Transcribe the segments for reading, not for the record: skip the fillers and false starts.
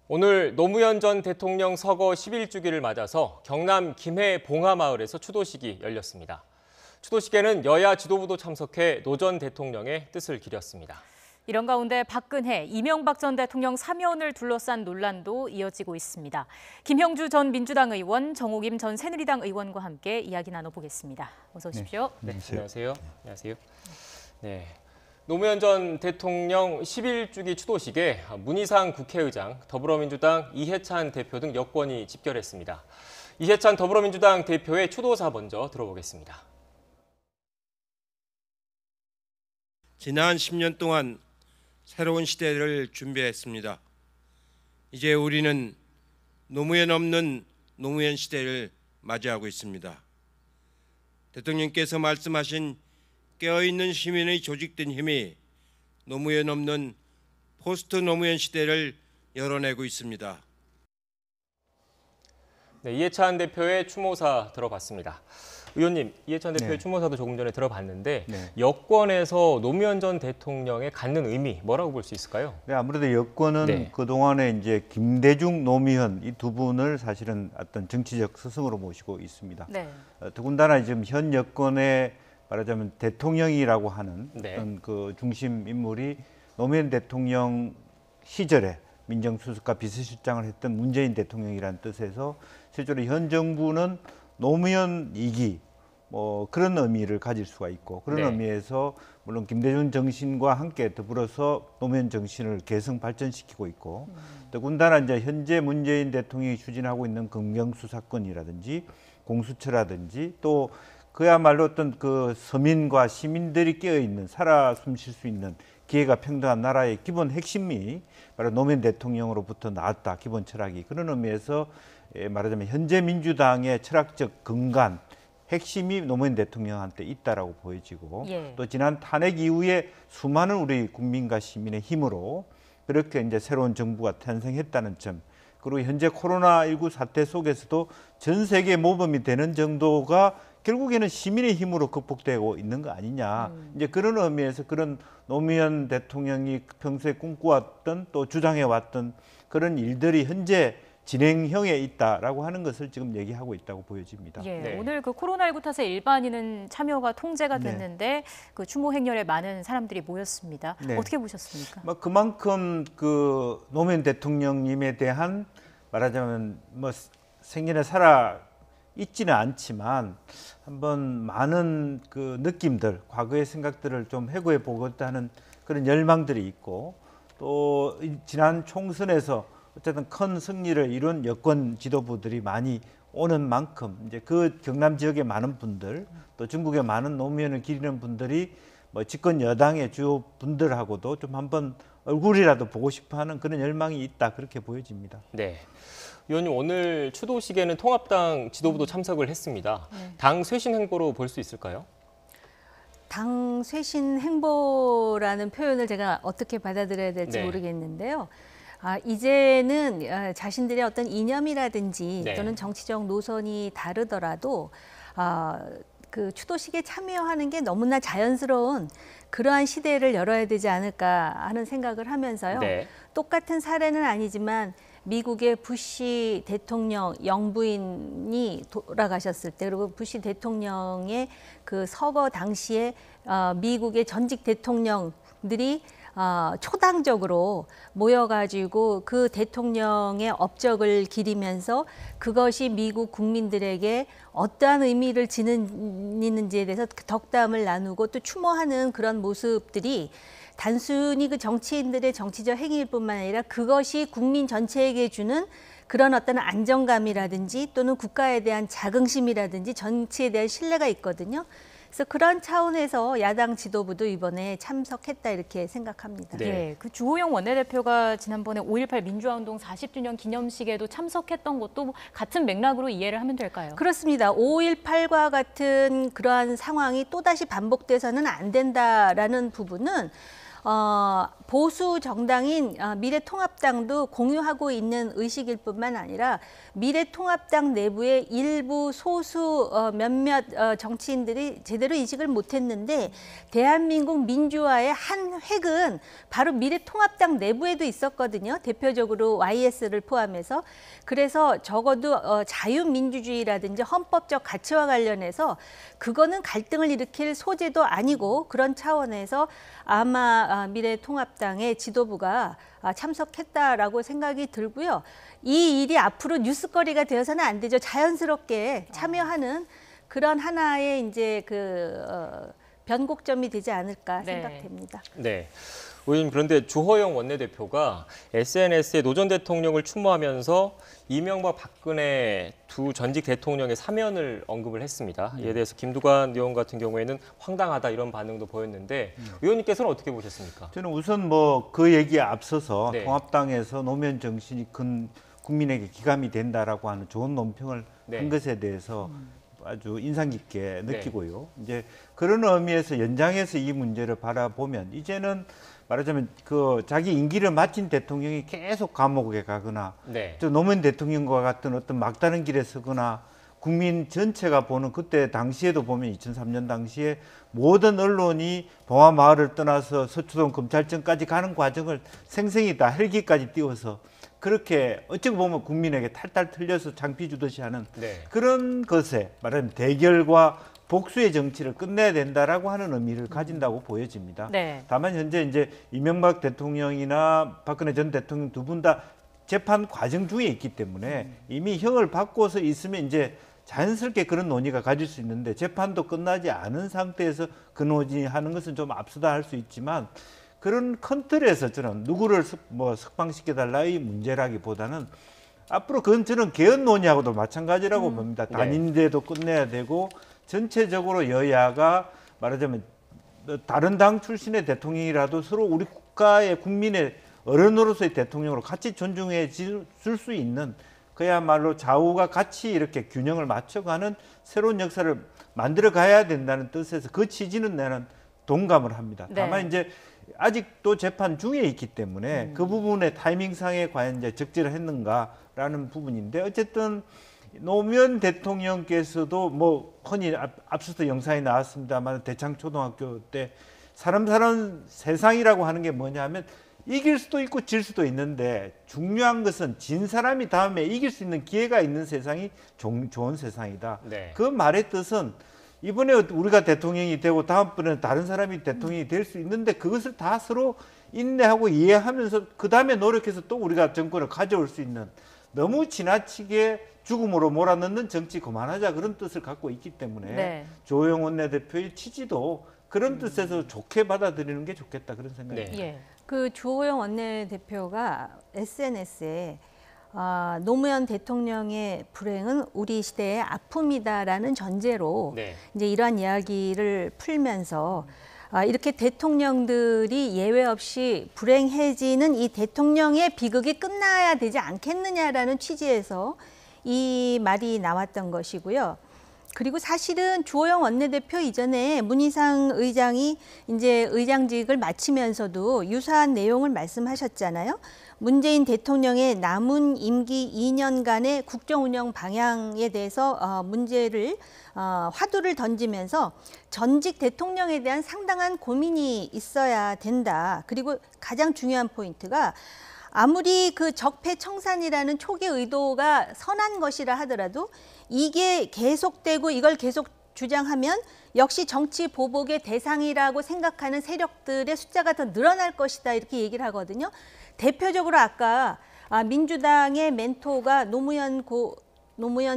오늘 노무현 전 대통령 서거 11주기를 맞아서 경남 김해 봉하마을에서 추도식이 열렸습니다. 추도식에는 여야 지도부도 참석해 노 전 대통령의 뜻을 기렸습니다. 이런 가운데 박근혜, 이명박 전 대통령 사면을 둘러싼 논란도 이어지고 있습니다. 김형주 전 민주당 의원, 정호김 전 새누리당 의원과 함께 이야기 나눠보겠습니다. 어서 오십시오. 네, 안녕하세요. 안녕하세요. 네. 노무현 전 대통령 11주기 추도식에 문희상 국회의장, 더불어민주당 이해찬 대표 등 여권이 집결했습니다. 이해찬 더불어민주당 대표의 추도사 먼저 들어보겠습니다. 지난 10년 동안 새로운 시대를 준비했습니다. 이제 우리는 노무현 없는 노무현 시대를 맞이하고 있습니다. 대통령께서 말씀하신 깨어있는 시민의 조직된 힘이 노무현 없는 포스트 노무현 시대를 열어내고 있습니다. 네, 이해찬 대표의 추모사 들어봤습니다. 의원님, 이해찬 대표의 추모사도 조금 전에 들어봤는데 여권에서 노무현 전 대통령의 갖는 의미 뭐라고 볼 수 있을까요? 네, 아무래도 여권은 그동안에 이제 김대중, 노무현 이 두 분을 사실은 어떤 정치적 스승으로 모시고 있습니다. 더군다나 지금 현 여권의 말하자면 대통령이라고 하는 어떤 그 중심 인물이 노무현 대통령 시절에 민정수석과 비서실장을 했던 문재인 대통령이라는 뜻에서 실제로 현 정부는 노무현 2기 뭐 그런 의미를 가질 수가 있고 그런 의미에서 물론 김대중 정신과 함께 더불어서 노무현 정신을 계승 발전시키고 있고 더군다나 이제 현재 문재인 대통령이 추진하고 있는 검경수사권이라든지 공수처라든지 또 그야말로 어떤 그 서민과 시민들이 깨어있는 살아 숨쉴 수 있는 기회가 평등한 나라의 기본 핵심이 바로 노무현 대통령으로부터 나왔다. 기본 철학이. 그런 의미에서 말하자면 현재 민주당의 철학적 근간, 핵심이 노무현 대통령한테 있다라고 보여지고 또 지난 탄핵 이후에 수많은 우리 국민과 시민의 힘으로 그렇게 이제 새로운 정부가 탄생했다는 점 그리고 현재 코로나19 사태 속에서도 전 세계 모범이 되는 정도가 결국에는 시민의 힘으로 극복되고 있는 거 아니냐. 이제 그런 의미에서 그런 노무현 대통령이 평소에 꿈꿔왔던 또 주장해왔던 그런 일들이 현재 진행형에 있다라고 하는 것을 지금 얘기하고 있다고 보여집니다. 오늘 그 코로나19 탓에 일반인은 참여가 통제가 됐는데 그 추모 행렬에 많은 사람들이 모였습니다. 어떻게 보셨습니까? 뭐 그만큼 그 노무현 대통령님에 대한 말하자면 뭐 생전에 살아 있지는 않지만 한번 많은 그 느낌들, 과거의 생각들을 좀 회고해 보겠다는 그런 열망들이 있고 또 지난 총선에서 어쨌든 큰 승리를 이룬 여권 지도부들이 많이 오는 만큼 이제 그 경남 지역의 많은 분들 또 전국의 많은 노무현을 기리는 분들이 뭐 집권 여당의 주요 분들하고도 좀 한번 얼굴이라도 보고 싶어하는 그런 열망이 있다 그렇게 보여집니다. 네. 의원님, 오늘 추도식에는 통합당 지도부도 참석을 했습니다. 당 쇄신 행보로 볼 수 있을까요? 당 쇄신 행보라는 표현을 제가 어떻게 받아들여야 될지 모르겠는데요. 이제는 자신들의 어떤 이념이라든지 또는 정치적 노선이 다르더라도 그 추도식에 참여하는 게 너무나 자연스러운 그러한 시대를 열어야 되지 않을까 하는 생각을 하면서요. 똑같은 사례는 아니지만 미국의 부시 대통령 영부인이 돌아가셨을 때 그리고 부시 대통령의 그 서거 당시에 미국의 전직 대통령들이 초당적으로 모여가지고 그 대통령의 업적을 기리면서 그것이 미국 국민들에게 어떠한 의미를 지니는지에 대해서 덕담을 나누고 또 추모하는 그런 모습들이 단순히 그 정치인들의 정치적 행위일 뿐만 아니라 그것이 국민 전체에게 주는 그런 어떤 안정감이라든지 또는 국가에 대한 자긍심이라든지 정치에 대한 신뢰가 있거든요. 그래서 그런 차원에서 야당 지도부도 이번에 참석했다 이렇게 생각합니다. 그 주호영 원내대표가 지난번에 5.18 민주화운동 40주년 기념식에도 참석했던 것도 같은 맥락으로 이해를 하면 될까요? 그렇습니다. 5.18과 같은 그러한 상황이 또다시 반복돼서는 안 된다라는 부분은 보수 정당인 미래통합당도 공유하고 있는 의식일 뿐만 아니라 미래통합당 내부의 일부 소수 몇몇 정치인들이 제대로 인식을 못했는데 대한민국 민주화의 한 획은 바로 미래통합당 내부에도 있었거든요. 대표적으로 YS를 포함해서. 그래서 적어도 자유민주주의라든지 헌법적 가치와 관련해서 그거는 갈등을 일으킬 소재도 아니고 그런 차원에서 아마 미래통합당의 지도부가 참석했다라고 생각이 들고요. 이 일이 앞으로 뉴스거리가 되어서는 안 되죠. 자연스럽게 참여하는 그런 하나의 이제 변곡점이 되지 않을까 생각됩니다. 네. 의원님, 그런데 주호영 원내대표가 SNS에 노 전 대통령을 추모하면서 이명박 박근혜 두 전직 대통령의 사면을 언급을 했습니다. 이에 대해서 김두관 의원 같은 경우에는 황당하다 이런 반응도 보였는데 의원님께서는 어떻게 보셨습니까? 저는 우선 뭐 그 얘기에 앞서서 통합당에서 노무현 정신이 큰 국민에게 기감이 된다라고 하는 좋은 논평을 한 것에 대해서 아주 인상 깊게 느끼고요. 이제 그런 의미에서 연장해서 이 문제를 바라보면 이제는 말하자면 자기 임기를 마친 대통령이 계속 감옥에 가거나 또 노무현 대통령과 같은 어떤 막다른 길에 서거나 국민 전체가 보는 그때 당시에도 보면 2003년 당시에 모든 언론이 봉화마을을 떠나서 서초동 검찰청까지 가는 과정을 생생히 다 헬기까지 띄워서 그렇게 어찌 보면 국민에게 탈탈 털려서 장피 주듯이 하는 그런 것에 말하자면 대결과 복수의 정치를 끝내야 된다라고 하는 의미를 가진다고 보여집니다. 다만 현재 이제 이명박 대통령이나 박근혜 전 대통령 두 분 다 재판 과정 중에 있기 때문에 이미 형을 받고서 있으면 이제 자연스럽게 그런 논의가 가질 수 있는데 재판도 끝나지 않은 상태에서 그 논의하는 것은 좀 앞서다 할 수 있지만 그런 큰 틀에서 저는 누구를 석방시켜달라 이 문제라기보다는 앞으로 그건 저는 개헌 논의하고도 마찬가지라고 봅니다. 단임제도 끝내야 되고 전체적으로 여야가 말하자면 다른 당 출신의 대통령이라도 서로 우리 국가의 국민의 어른으로서의 대통령으로 같이 존중해 줄 수 있는 그야말로 좌우가 같이 이렇게 균형을 맞춰가는 새로운 역사를 만들어 가야 된다는 뜻에서 그 취지는 나는 동감을 합니다. 다만 이제 아직도 재판 중에 있기 때문에 그 부분의 타이밍상에 과연 이제 적절했는가라는 부분인데 어쨌든 노무현 대통령께서도 뭐 흔히 앞서서 영상이 나왔습니다만 대창초등학교 때 사람 사는 세상이라고 하는 게 뭐냐면 이길 수도 있고 질 수도 있는데 중요한 것은 진 사람이 다음에 이길 수 있는 기회가 있는 세상이 좋은 세상이다. 그 말의 뜻은 이번에 우리가 대통령이 되고 다음번에는 다른 사람이 대통령이 될 수 있는데 그것을 다 서로 인내하고 이해하면서 그 다음에 노력해서 또 우리가 정권을 가져올 수 있는 너무 지나치게 죽음으로 몰아넣는 정치 그만하자 그런 뜻을 갖고 있기 때문에 주호영 원내대표의 취지도 그런 뜻에서 좋게 받아들이는 게 좋겠다 그런 생각입니다. 그 주호영 원내대표가 SNS에 노무현 대통령의 불행은 우리 시대의 아픔이다라는 전제로 이제 이러한 이야기를 풀면서 이렇게 대통령들이 예외 없이 불행해지는 이 대통령의 비극이 끝나야 되지 않겠느냐라는 취지에서 이 말이 나왔던 것이고요. 그리고 사실은 주호영 원내대표 이전에 문희상 의장이 이제 의장직을 마치면서도 유사한 내용을 말씀하셨잖아요. 문재인 대통령의 남은 임기 2년간의 국정 운영 방향에 대해서 화두를 던지면서 전직 대통령에 대한 상당한 고민이 있어야 된다. 그리고 가장 중요한 포인트가 아무리 그 적폐청산이라는 초기 의도가 선한 것이라 하더라도 이게 계속되고 이걸 계속 주장하면 역시 정치 보복의 대상이라고 생각하는 세력들의 숫자가 더 늘어날 것이다 이렇게 얘기를 하거든요. 대표적으로 아까 민주당의 멘토가 노무현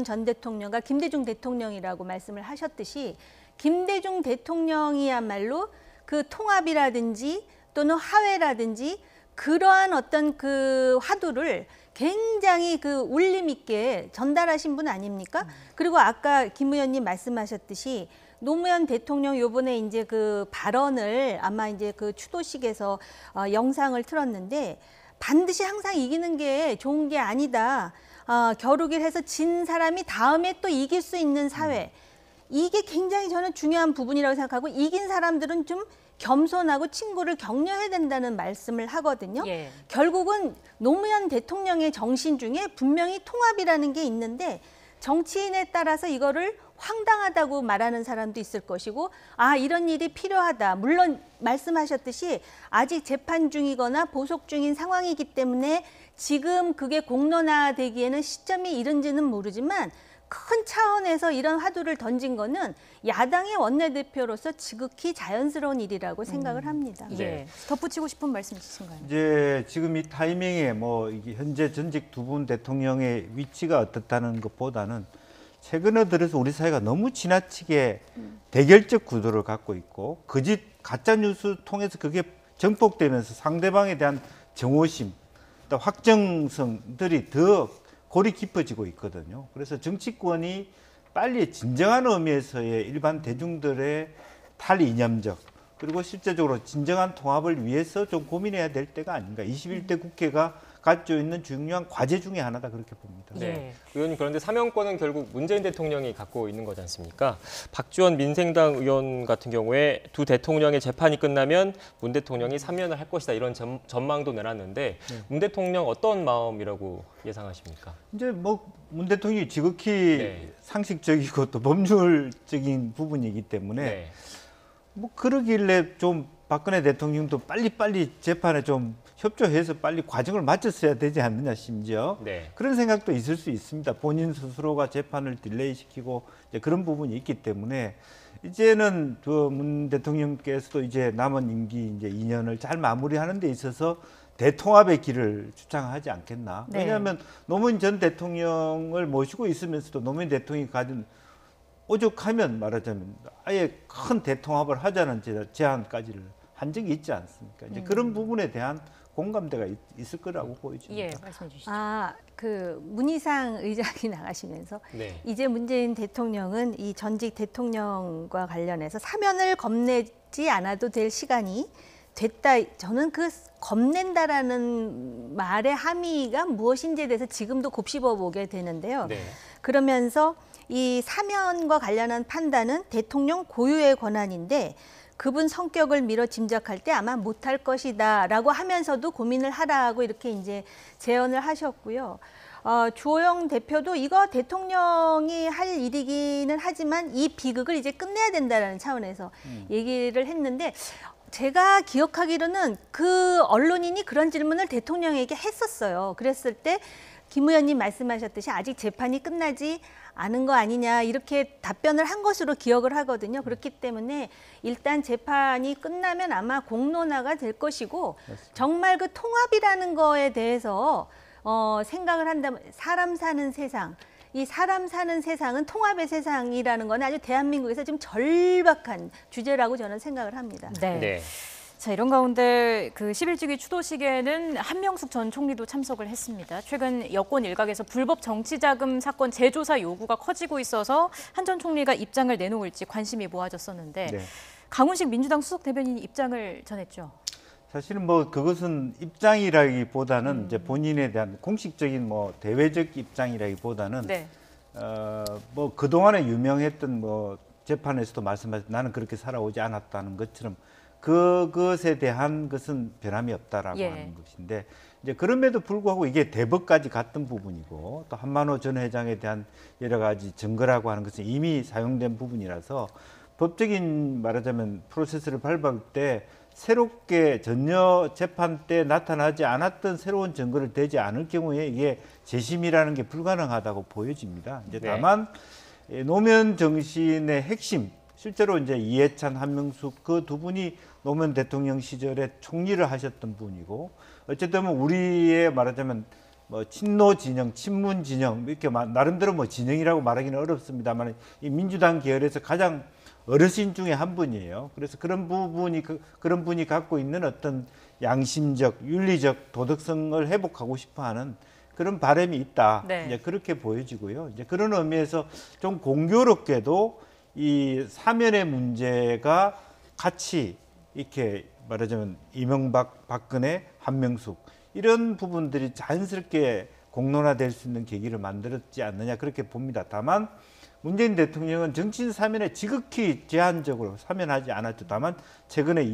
전 대통령과 김대중 대통령이라고 말씀을 하셨듯이 김대중 대통령이야말로 그 통합이라든지 또는 화해라든지 그러한 어떤 그 화두를 굉장히 그 울림 있게 전달하신 분 아닙니까? 그리고 아까 김 의원님 말씀하셨듯이 노무현 대통령 요번에 이제 그 발언을 아마 이제 그 추도식에서 영상을 틀었는데 반드시 항상 이기는 게 좋은 게 아니다. 겨루기를 해서 진 사람이 다음에 또 이길 수 있는 사회. 이게 굉장히 저는 중요한 부분이라고 생각하고 이긴 사람들은 좀 겸손하고 친구를 격려해야 된다는 말씀을 하거든요. 예. 결국은 노무현 대통령의 정신 중에 분명히 통합이라는 게 있는데 정치인에 따라서 이거를 황당하다고 말하는 사람도 있을 것이고 아 이런 일이 필요하다. 물론 말씀하셨듯이 아직 재판 중이거나 보석 중인 상황이기 때문에 지금 그게 공론화되기에는 시점이 이른지는 모르지만 큰 차원에서 이런 화두를 던진 거는 야당의 원내대표로서 지극히 자연스러운 일이라고 생각을 합니다. 예. 덧붙이고 싶은 말씀 있으신가요? 이제 지금 이 타이밍에 뭐 이게 현재 전직 두 분 대통령의 위치가 어떻다는 것보다는 최근에 들어서 우리 사회가 너무 지나치게 대결적 구도를 갖고 있고 거짓 가짜 뉴스 통해서 그게 정폭되면서 상대방에 대한 정오심, 또 확정성들이 더 골이 깊어지고 있거든요. 그래서 정치권이 빨리 진정한 의미에서의 일반 대중들의 탈이념적 그리고 실제적으로 진정한 통합을 위해서 좀 고민해야 될 때가 아닌가. 21대 국회가 가지고 있는 중요한 과제 중에 하나다 그렇게 봅니다. 네. 의원님 그런데 사면권은 결국 문재인 대통령이 갖고 있는 거지 않습니까? 박지원 민생당 의원 같은 경우에 두 대통령의 재판이 끝나면 문 대통령이 사면을 할 것이다 이런 전망도 내놨는데 문 대통령 어떤 마음이라고 예상하십니까? 이제 뭐 문 대통령이 지극히 네. 상식적이고 또 법률적인 부분이기 때문에 네. 뭐 그러길래 좀 박근혜 대통령도 빨리빨리 재판에 좀 협조해서 빨리 과정을 마쳤어야 되지 않느냐 심지어 네. 그런 생각도 있을 수 있습니다. 본인 스스로가 재판을 딜레이시키고 이제 그런 부분이 있기 때문에 이제는 그 문 대통령께서도 이제 남은 임기 이제 2년을 잘 마무리하는 데 있어서 대통합의 길을 주장하지 않겠나. 네. 왜냐하면 노무현 전 대통령을 모시고 있으면서도 노무현 대통령이 가진 오죽하면 말하자면 아예 큰 대통합을 하자는 제안까지를 한 적이 있지 않습니까? 이제 그런 부분에 대한 공감대가 있을 거라고 보여집니다. 예, 말씀해 주시죠. 그 문희상 의장이 나가시면서 네. 이제 문재인 대통령은 이 전직 대통령과 관련해서 사면을 겁내지 않아도 될 시간이 됐다. 저는 그 겁낸다라는 말의 함의가 무엇인지에 대해서 지금도 곱씹어 보게 되는데요. 네. 그러면서 이 사면과 관련한 판단은 대통령 고유의 권한인데 그분 성격을 미뤄 짐작할 때 아마 못할 것이다라고 하면서도 고민을 하라고 이렇게 이제 제언을 하셨고요. 주호영 대표도 이거 대통령이 할 일이기는 하지만 이 비극을 이제 끝내야 된다라는 차원에서 얘기를 했는데 제가 기억하기로는 그 언론인이 그런 질문을 대통령에게 했었어요. 그랬을 때 김 의원님 말씀하셨듯이 아직 재판이 끝나지 않은 거 아니냐 이렇게 답변을 한 것으로 기억을 하거든요. 그렇기 때문에 일단 재판이 끝나면 아마 공론화가 될 것이고 정말 그 통합이라는 거에 대해서 생각을 한다면 사람 사는 세상, 이 사람 사는 세상은 통합의 세상이라는 건 아주 대한민국에서 좀 절박한 주제라고 저는 생각을 합니다. 네. 네. 자, 이런 가운데 그 11주기 추도식에는 한명숙 전 총리도 참석을 했습니다. 최근 여권 일각에서 불법 정치자금 사건 재조사 요구가 커지고 있어서 한 전 총리가 입장을 내놓을지 관심이 모아졌었는데 네. 강훈식 민주당 수석 대변인이 입장을 전했죠. 사실은 뭐 그것은 입장이라기보다는 이제 본인에 대한 공식적인 뭐 대외적 입장이라기보다는 네. 뭐 그동안에 유명했던 뭐 재판에서도 말씀하신 나는 그렇게 살아오지 않았다는 것처럼 그것에 대한 것은 변함이 없다라고 예. 하는 것인데 이제 그럼에도 불구하고 이게 대법까지 갔던 부분이고 또 한만호 전 회장에 대한 여러 가지 증거라고 하는 것은 이미 사용된 부분이라서 법적인 말하자면 프로세스를 밟을 때 새롭게 전혀 재판 때 나타나지 않았던 새로운 증거를 대지 않을 경우에 이게 재심이라는 게 불가능하다고 보여집니다. 이제 네. 다만 노무현 정신의 핵심 실제로 이제 이해찬, 한명숙 그 두 분이 노무현 대통령 시절에 총리를 하셨던 분이고 어쨌든 우리의 말하자면 뭐 친노 진영, 친문 진영 이렇게 나름대로 뭐 진영이라고 말하기는 어렵습니다만 이 민주당 계열에서 가장 어르신 중에 한 분이에요. 그래서 그런 분이 갖고 있는 어떤 양심적, 윤리적 도덕성을 회복하고 싶어하는 그런 바람이 있다. 네. 이제 그렇게 보여지고요. 이제 그런 의미에서 좀 공교롭게도 이 사면의 문제가 같이 이렇게 말하자면 이명박, 박근혜, 한명숙 이런 부분들이 자연스럽게 공론화될 수 있는 계기를 만들었지 않느냐 그렇게 봅니다. 다만 문재인 대통령은 정치인 사면에 지극히 제한적으로 사면하지 않았죠. 다만 최근에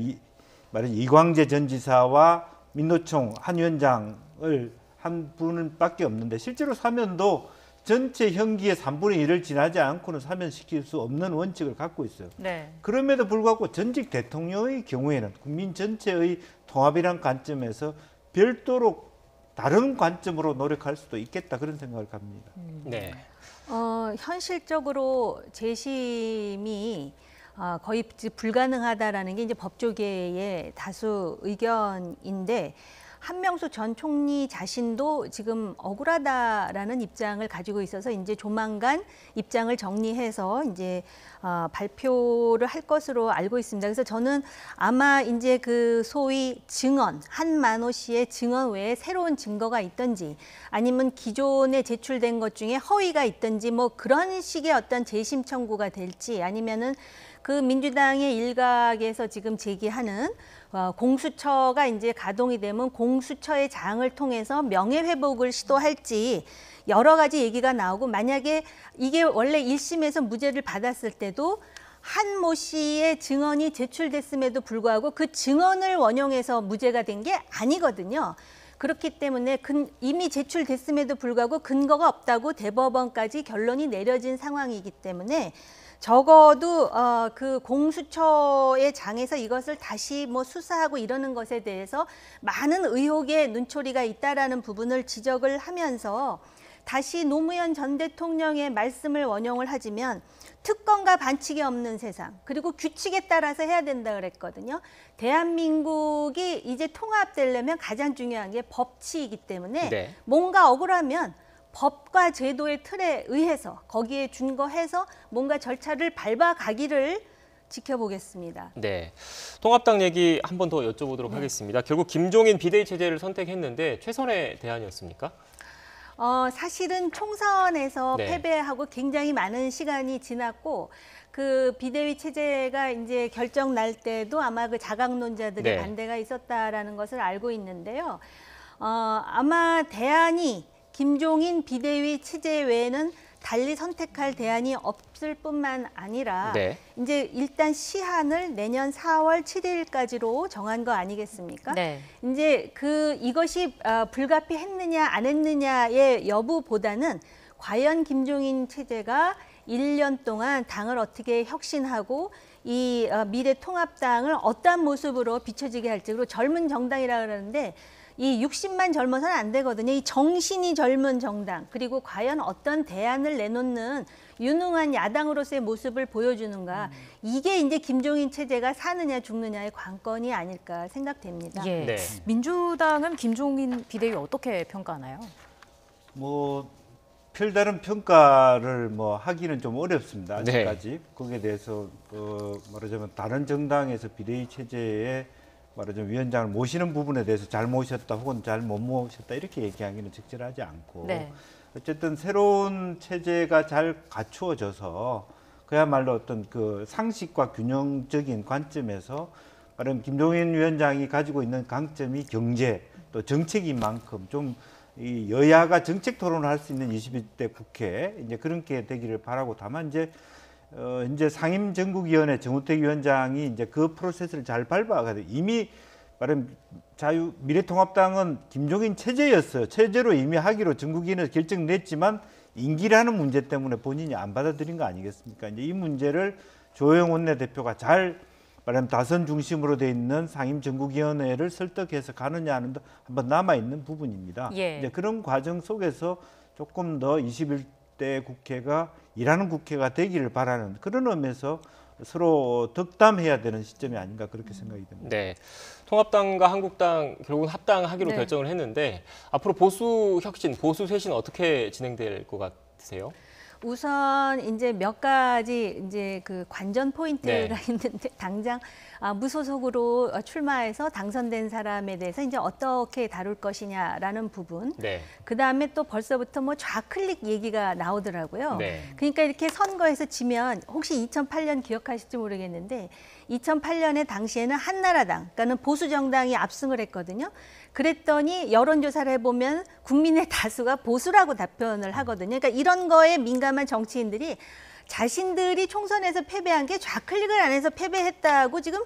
이광재 전 지사와 민노총 한 위원장을 한 분밖에 없는데 실제로 사면도 전체 형기의 3분의 1을 지나지 않고는 사면시킬 수 없는 원칙을 갖고 있어요. 네. 그럼에도 불구하고 전직 대통령의 경우에는 국민 전체의 통합이란 관점에서 별도로 다른 관점으로 노력할 수도 있겠다 그런 생각을 합니다. 네. 현실적으로 재심이 거의 불가능하다라는 게 이제 법조계의 다수 의견인데 한명수 전 총리 자신도 지금 억울하다라는 입장을 가지고 있어서 이제 조만간 입장을 정리해서 이제 발표를 할 것으로 알고 있습니다. 그래서 저는 아마 이제 그 소위 증언, 한만호 씨의 증언 외에 새로운 증거가 있든지 아니면 기존에 제출된 것 중에 허위가 있든지 뭐 그런 식의 어떤 재심 청구가 될지 아니면은 그 민주당의 일각에서 지금 제기하는 공수처가 이제 가동이 되면 공수처의 장을 통해서 명예회복을 시도할지 여러 가지 얘기가 나오고 만약에 이게 원래 1심에서 무죄를 받았을 때도 한모 씨의 증언이 제출됐음에도 불구하고 그 증언을 원용해서 무죄가 된 게 아니거든요. 그렇기 때문에 이미 제출됐음에도 불구하고 근거가 없다고 대법원까지 결론이 내려진 상황이기 때문에 적어도 그 공수처의 장에서 이것을 다시 뭐 수사하고 이러는 것에 대해서 많은 의혹의 눈초리가 있다라는 부분을 지적을 하면서 다시 노무현 전 대통령의 말씀을 원용을 하지만 특권과 반칙이 없는 세상 그리고 규칙에 따라서 해야 된다 그랬거든요. 대한민국이 이제 통합되려면 가장 중요한 게 법치이기 때문에 네. 뭔가 억울하면 법과 제도의 틀에 의해서 거기에 준거해서 뭔가 절차를 밟아가기를 지켜보겠습니다. 네, 통합당 얘기 한 번 더 여쭤보도록 하겠습니다. 결국 김종인 비대위 체제를 선택했는데 최선의 대안이었습니까? 사실은 총선에서 네. 패배하고 굉장히 많은 시간이 지났고 그 비대위 체제가 이제 결정 날 때도 아마 그 자강론자들의 네. 반대가 있었다라는 것을 알고 있는데요. 아마 대안이 김종인 비대위 체제 외에는 달리 선택할 대안이 없을 뿐만 아니라 네. 이제 일단 시한을 내년 4월 7일까지로 정한 거 아니겠습니까? 네. 이제 이것이 불가피했느냐 안 했느냐의 여부보다는 과연 김종인 체제가 1년 동안 당을 어떻게 혁신하고 이 미래통합당을 어떠한 모습으로 비춰지게 할지 그리고 젊은 정당이라 그러는데 이 60만 젊어서는 안 되거든요. 이 정신이 젊은 정당 그리고 과연 어떤 대안을 내놓는 유능한 야당으로서의 모습을 보여주는가 이게 이제 김종인 체제가 사느냐 죽느냐의 관건이 아닐까 생각됩니다. 예. 네. 민주당은 김종인 비대위 어떻게 평가하나요? 뭐 별다른 평가를 뭐 하기는 좀 어렵습니다. 아직까지 네. 거기에 대해서 말하자면 다른 정당에서 비대위 체제에 말하자면 위원장을 모시는 부분에 대해서 잘 모셨다 혹은 잘 못 모셨다 이렇게 얘기하기는 적절하지 않고 네. 어쨌든 새로운 체제가 잘 갖추어져서 그야말로 어떤 그 상식과 균형적인 관점에서 말하면 김종인 위원장이 가지고 있는 강점이 경제 또 정책인 만큼 좀 이 여야가 정책 토론을 할 수 있는 21대 국회 이제 그런 게 되기를 바라고 다만 이제 상임정국위원회 정우택 위원장이 이제 그 프로세스를 잘 밟아가지고 이미 말하면 미래통합당은 김종인 체제였어요. 체제로 이미 하기로 정국위원회에서 결정냈지만 임기라는 문제 때문에 본인이 안 받아들인 거 아니겠습니까? 이제 이 문제를 조영 원내대표가 잘 말하면 다선 중심으로 돼 있는 상임정국위원회를 설득해서 가느냐 하는 데 한번 남아 있는 부분입니다. 예. 이제 그런 과정 속에서 조금 더 21대 국회가 일하는 국회가 되기를 바라는 그런 의미에서 서로 덕담해야 되는 시점이 아닌가 그렇게 생각이 됩니다. 네, 통합당과 한국당 결국은 합당하기로 네. 결정을 했는데 앞으로 보수 혁신, 보수 쇄신 어떻게 진행될 것 같으세요? 우선 이제 몇 가지 이제 그 관전 포인트가 있는데 당장 무소속으로 출마해서 당선된 사람에 대해서 이제 어떻게 다룰 것이냐라는 부분. 네. 그 다음에 또 벌써부터 뭐 좌클릭 얘기가 나오더라고요. 네. 그러니까 이렇게 선거에서 지면 혹시 2008년 기억하실지 모르겠는데 2008년에 당시에는 한나라당, 그러니까는 보수 정당이 압승을 했거든요. 그랬더니 여론조사를 해보면 국민의 다수가 보수라고 답변을 하거든요. 그러니까 이런 거에 민감한 정치인들이 자신들이 총선에서 패배한 게 좌클릭을 안 해서 패배했다고 지금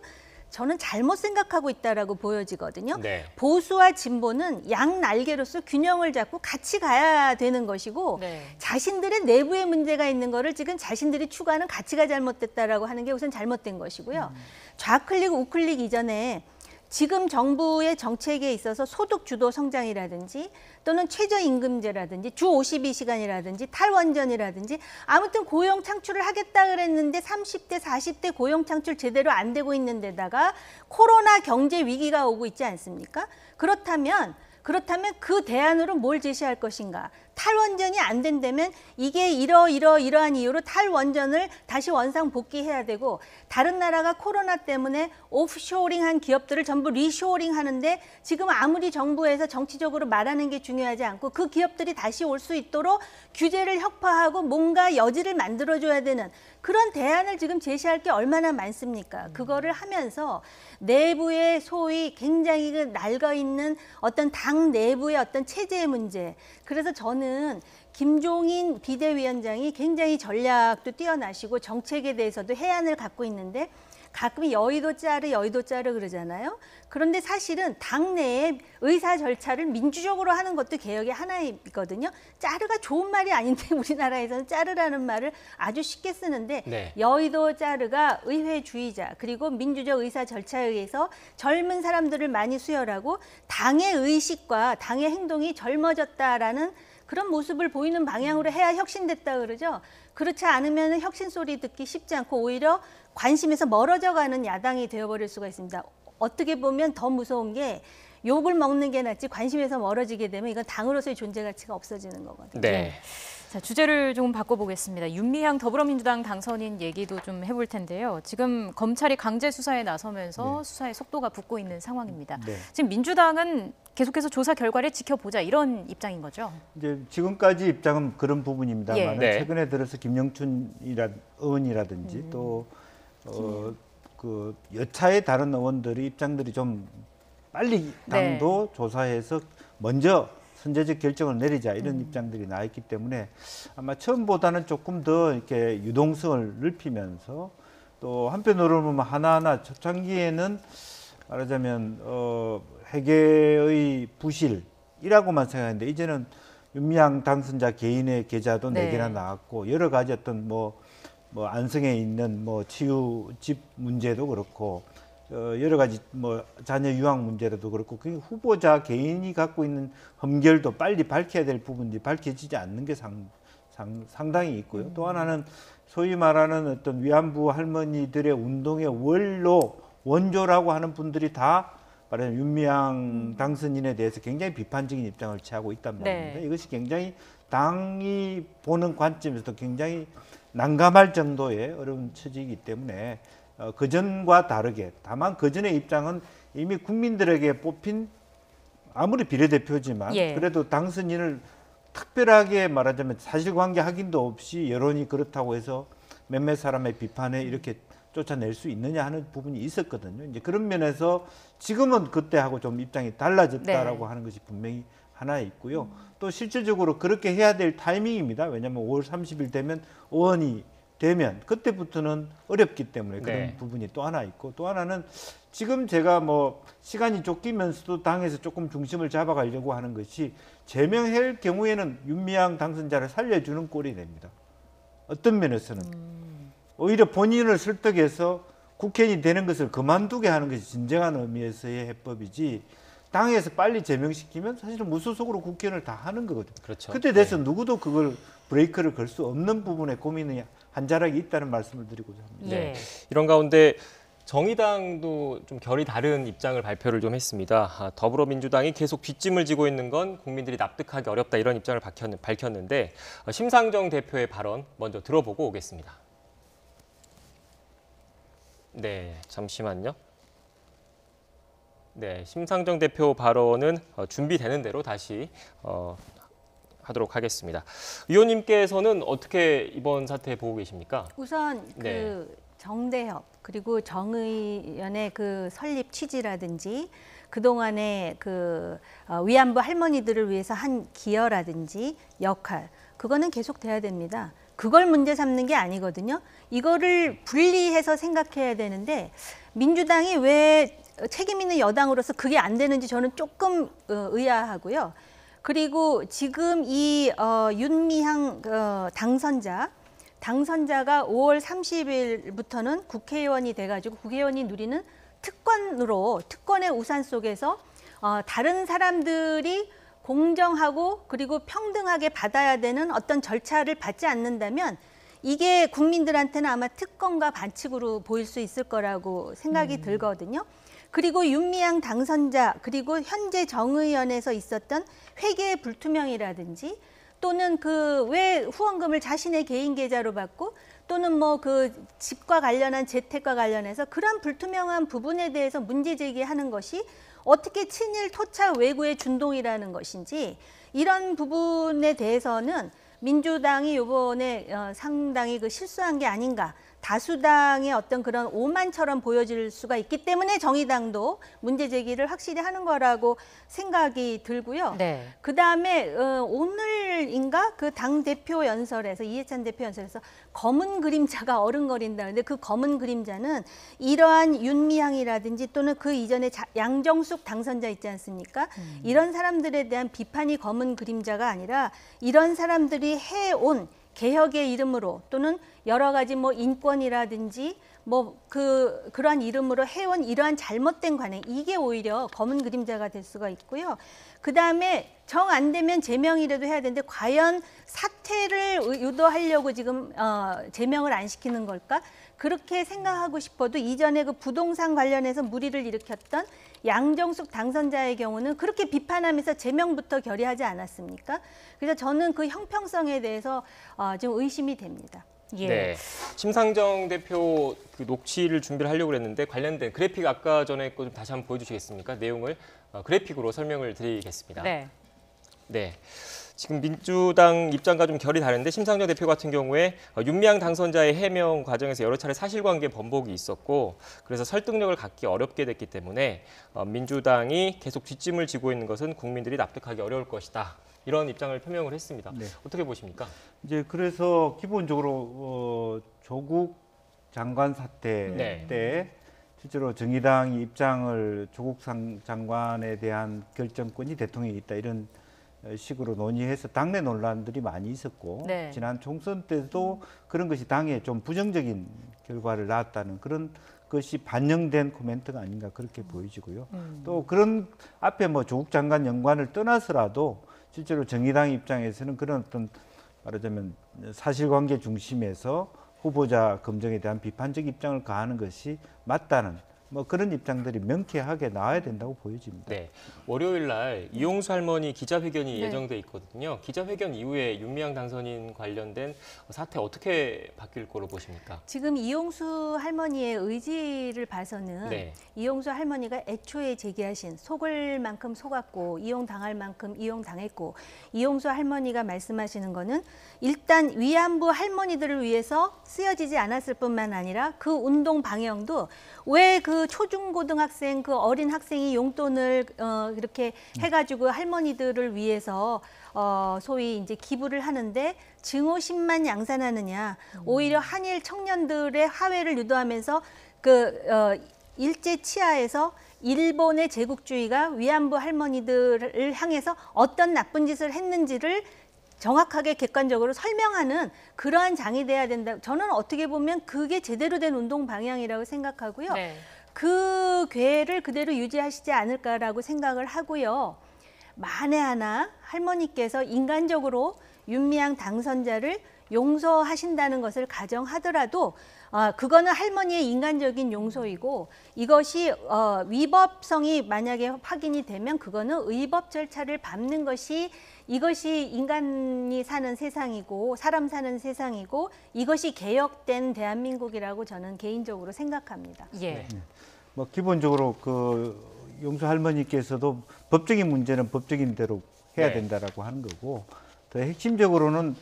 저는 잘못 생각하고 있다라고 보여지거든요. 네. 보수와 진보는 양 날개로서 균형을 잡고 같이 가야 되는 것이고 네. 자신들의 내부에 문제가 있는 거를 지금 자신들이 추구하는 가치가 잘못됐다라고 하는 게 우선 잘못된 것이고요. 좌클릭, 우클릭 이전에 지금 정부의 정책에 있어서 소득 주도 성장이라든지 또는 최저임금제라든지 주 52시간이라든지 탈원전이라든지 아무튼 고용 창출을 하겠다 그랬는데 30대, 40대 고용 창출 제대로 안 되고 있는 데다가 코로나 경제 위기가 오고 있지 않습니까? 그렇다면 그 대안으로 뭘 제시할 것인가? 탈원전이 안 된다면 이게 이러한 이유로 탈원전을 다시 원상 복귀해야 되고 다른 나라가 코로나 때문에 오프쇼링한 기업들을 전부 리쇼링 하는데 지금 아무리 정부에서 정치적으로 말하는 게 중요하지 않고 그 기업들이 다시 올 수 있도록 규제를 혁파하고 뭔가 여지를 만들어줘야 되는 그런 대안을 지금 제시할 게 얼마나 많습니까? 그거를 하면서 내부에 소위 굉장히 그 낡아있는 어떤 당 내부의 어떤 체제의 문제. 그래서 저는 김종인 비대위원장이 굉장히 전략도 뛰어나시고 정책에 대해서도 해안을 갖고 있는데 가끔 여의도 짜르 그러잖아요. 그런데 사실은 당내의 의사 절차를 민주적으로 하는 것도 개혁의 하나이거든요. 짜르가 좋은 말이 아닌데 우리나라에서는 짜르라는 말을 아주 쉽게 쓰는데 네. 여의도 짜르가 의회주의자 그리고 민주적 의사 절차에 의해서 젊은 사람들을 많이 수혈하고 당의 의식과 당의 행동이 젊어졌다라는 그런 모습을 보이는 방향으로 해야 혁신됐다 그러죠. 그렇지 않으면 혁신 소리 듣기 쉽지 않고 오히려 관심에서 멀어져가는 야당이 되어버릴 수가 있습니다. 어떻게 보면 더 무서운 게 욕을 먹는 게 낫지 관심에서 멀어지게 되면 이건 당으로서의 존재 가치가 없어지는 거거든요. 네. 자, 주제를 조금 바꿔보겠습니다. 윤미향 더불어민주당 당선인 얘기도 좀 해볼 텐데요. 지금 검찰이 강제 수사에 나서면서 수사의 속도가 붙고 있는 상황입니다. 네. 지금 민주당은 계속해서 조사 결과를 지켜보자 이런 입장인 거죠. 이제 지금까지 입장은 그런 부분입니다만 예. 네. 최근에 들어서 김영춘 의원이라든지 또 그 여차의 다른 의원들의 입장들이 좀 빨리 당도 조사해서 먼저 선제적 결정을 내리자 이런 입장들이 나 있기 때문에 아마 처음보다는 조금 더 이렇게 유동성을 넓히면서 또 한편으로 보면 하나하나 초창기에는 말하자면 회계의 부실이라고만 생각했는데 이제는 윤미향 당선자 개인의 계좌도 네. 4개나 나왔고 여러 가지 어떤 뭐 안성에 있는 뭐 치유집 문제도 그렇고 여러 가지 뭐 자녀 유학 문제도 그렇고 그 후보자 개인이 갖고 있는 흠결도 빨리 밝혀야 될 부분들이 밝혀지지 않는 게 상당히 있고요. 또 하나는 소위 말하는 어떤 위안부 할머니들의 운동의 원조라고 하는 분들이 다 말하자면 윤미향 당선인에 대해서 굉장히 비판적인 입장을 취하고 있단 말입니다. 네. 이것이 굉장히 당이 보는 관점에서도 굉장히 난감할 정도의 어려운 처지이기 때문에 그전과 다르게 다만 그전의 입장은 이미 국민들에게 뽑힌 아무리 비례대표지만 그래도 당선인을 특별하게 말하자면 사실관계 확인도 없이 여론이 그렇다고 해서 몇몇 사람의 비판에 이렇게 쫓아낼 수 있느냐 하는 부분이 있었거든요. 이제 그런 면에서 지금은 그때하고 좀 입장이 달라졌다라고 하는 것이 분명히 하나 있고요. 또 실질적으로 그렇게 해야 될 타이밍입니다. 왜냐하면 5월 30일 되면 의원이 되면 그때부터는 어렵기 때문에 그런 부분이 또 하나 있고 또 하나는 지금 제가 뭐 시간이 쫓기면서도 당에서 조금 중심을 잡아가려고 하는 것이 제명할 경우에는 윤미향 당선자를 살려주는 꼴이 됩니다. 어떤 면에서는 오히려 본인을 설득해서 국회의원이 되는 것을 그만두게 하는 것이 진정한 의미에서의 해법이지 당에서 빨리 제명시키면 사실은 무소속으로 국회의원을 다 하는 거거든요. 그렇죠. 그때 돼서 누구도 그걸 브레이크를 걸 수 없는 부분에 고민이 한자락이 있다는 말씀을 드리고자 합니다. 네. 이런 가운데 정의당도 좀 결이 다른 입장을 발표를 좀 했습니다. 더불어민주당이 계속 뒷짐을 지고 있는 건 국민들이 납득하기 어렵다 이런 입장을 밝혔는데 심상정 대표의 발언 먼저 들어보고 오겠습니다. 네, 잠시만요. 네, 심상정 대표 발언은 준비되는 대로 다시 하도록 하겠습니다. 의원님께서는 어떻게 이번 사태 보고 계십니까? 우선 그 정대협 그리고 정의연의 그 설립 취지라든지 그동안에 그 위안부 할머니들을 위해서 한 기여라든지 역할 그거는 계속 돼야 됩니다. 그걸 문제 삼는 게 아니거든요. 이거를 분리해서 생각해야 되는데 민주당이 왜 책임 있는 여당으로서 그게 안 되는지 저는 조금 의아하고요. 그리고 지금 이 윤미향 당선자가 5월 30일부터는 국회의원이 돼가지고 국회의원이 누리는 특권의 우산 속에서 다른 사람들이 공정하고 그리고 평등하게 받아야 되는 어떤 절차를 받지 않는다면 이게 국민들한테는 아마 특권과 반칙으로 보일 수 있을 거라고 생각이 들거든요. 그리고 윤미향 당선자 그리고 현재 정의연에서 있었던 회계 불투명이라든지 또는 그 왜 후원금을 자신의 개인 계좌로 받고 또는 뭐 그 집과 관련한 재택과 관련해서 그런 불투명한 부분에 대해서 문제 제기하는 것이 어떻게 친일 토착 외구의 준동이라는 것인지 이런 부분에 대해서는 민주당이 이번에 상당히 그 실수한 게 아닌가. 다수당의 어떤 그런 오만처럼 보여질 수가 있기 때문에 정의당도 문제 제기를 확실히 하는 거라고 생각이 들고요. 네. 그다음에 오늘인가 그 당 대표 연설에서 이해찬 대표 연설에서 검은 그림자가 어른거린다. 근데 그 검은 그림자는 이러한 윤미향이라든지 또는 그 이전에 양정숙 당선자 있지 않습니까? 이런 사람들에 대한 비판이 검은 그림자가 아니라 이런 사람들이 해온 개혁의 이름으로 또는 여러 가지 뭐 인권이라든지 뭐 그러한 이름으로 해온 이러한 잘못된 관행 이게 오히려 검은 그림자가 될 수가 있고요. 그다음에 정 안 되면 제명이라도 해야 되는데 과연 사퇴를 유도하려고 지금 제명을 안 시키는 걸까? 그렇게 생각하고 싶어도 이전에 그 부동산 관련해서 물의를 일으켰던 양정숙 당선자의 경우는 그렇게 비판하면서 제명부터 결의하지 않았습니까? 그래서 저는 그 형평성에 대해서 좀 의심이 됩니다. 예. 네, 심상정 대표 그 녹취를 준비를 하려고 했는데 관련된 그래픽 아까 전에 거 좀 다시 한번 보여주시겠습니까? 내용을 그래픽으로 설명을 드리겠습니다. 네. 네. 지금 민주당 입장과 좀 결이 다른데 심상정 대표 같은 경우에 윤미향 당선자의 해명 과정에서 여러 차례 사실관계 번복이 있었고 그래서 설득력을 갖기 어렵게 됐기 때문에 민주당이 계속 뒷짐을 지고 있는 것은 국민들이 납득하기 어려울 것이다. 이런 입장을 표명을 했습니다. 네. 어떻게 보십니까? 이제 그래서 기본적으로 조국 장관 사태 네. 때 실제로 정의당 입장을 조국 장관에 대한 결정권이 대통령에 있다 이런 식으로 논의해서 당내 논란들이 많이 있었고 네. 지난 총선 때도 그런 것이 당에 좀 부정적인 결과를 낳았다는 그런 것이 반영된 코멘트가 아닌가 그렇게 보여지고요. 또 그런 앞에 뭐 조국 장관 연관을 떠나서라도 실제로 정의당 입장에서는 그런 어떤 말하자면 사실관계 중심에서 후보자 검증에 대한 비판적 입장을 가하는 것이 맞다는 뭐 그런 입장들이 명쾌하게 나와야 된다고 보여집니다. 네, 월요일 날 이용수 할머니 기자회견이 네. 예정돼 있거든요. 기자회견 이후에 윤미향 당선인 관련된 사태 어떻게 바뀔 거로 보십니까? 지금 이용수 할머니의 의지를 봐서는 네. 이용수 할머니가 애초에 제기하신 속을 만큼 속았고 이용당할 만큼 이용당했고 이용수 할머니가 말씀하시는 거는 일단 위안부 할머니들을 위해서 쓰여지지 않았을 뿐만 아니라 그 운동 방향도 왜 그 초중고등학생 그 어린 학생이 용돈을 이렇게 해가지고 할머니들을 위해서 소위 이제 기부를 하는데 증오 10만 양산하느냐 오히려 한일 청년들의 화해를 유도하면서 일제 치하에서 일본의 제국주의가 위안부 할머니들을 향해서 어떤 나쁜 짓을 했는지를 정확하게 객관적으로 설명하는 그러한 장이 돼야 된다. 저는 어떻게 보면 그게 제대로 된 운동 방향이라고 생각하고요. 네. 그 궤를 그대로 유지하시지 않을까라고 생각을 하고요. 만에 하나 할머니께서 인간적으로 윤미향 당선자를 용서하신다는 것을 가정하더라도 그거는 할머니의 인간적인 용서이고 이것이 위법성이 만약에 확인이 되면 그거는 의법 절차를 밟는 것이 이것이 인간이 사는 세상이고 사람 사는 세상이고 이것이 개혁된 대한민국이라고 저는 개인적으로 생각합니다. 예. 뭐 기본적으로 그 용수 할머니께서도 법적인 문제는 법적인 대로 해야 네. 된다라고 하는 거고 더 핵심적으로는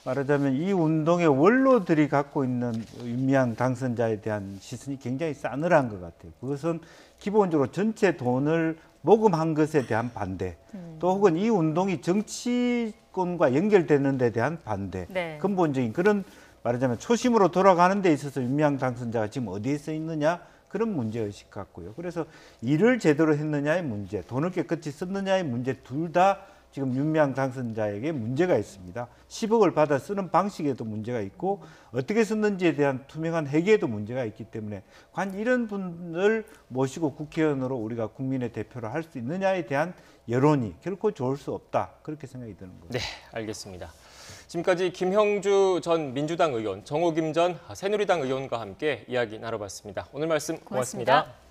말하자면 이 운동의 원로들이 갖고 있는 윤미향 당선자에 대한 시선이 굉장히 싸늘한 것 같아요. 그것은 기본적으로 전체 돈을 모금한 것에 대한 반대 또 혹은 이 운동이 정치권에 정치권과 연결되는 데 대한 반대, 네. 근본적인 그런 말하자면 초심으로 돌아가는 데 있어서 윤미향 당선자가 지금 어디에 서 있느냐 그런 문제의식 같고요. 그래서 일을 제대로 했느냐의 문제, 돈을 깨끗이 썼느냐의 문제 둘 다 지금 윤미향 당선자에게 문제가 있습니다. 10억을 받아 쓰는 방식에도 문제가 있고 어떻게 썼는지에 대한 투명한 회계에도 문제가 있기 때문에 과연 이런 분을 모시고 국회의원으로 우리가 국민의 대표를 할 수 있느냐에 대한 여론이 결코 좋을 수 없다. 그렇게 생각이 드는 거죠. 네, 알겠습니다. 지금까지 김형주 전 민주당 의원, 정호김 전 새누리당 의원과 함께 이야기 나눠봤습니다. 오늘 말씀 고맙습니다.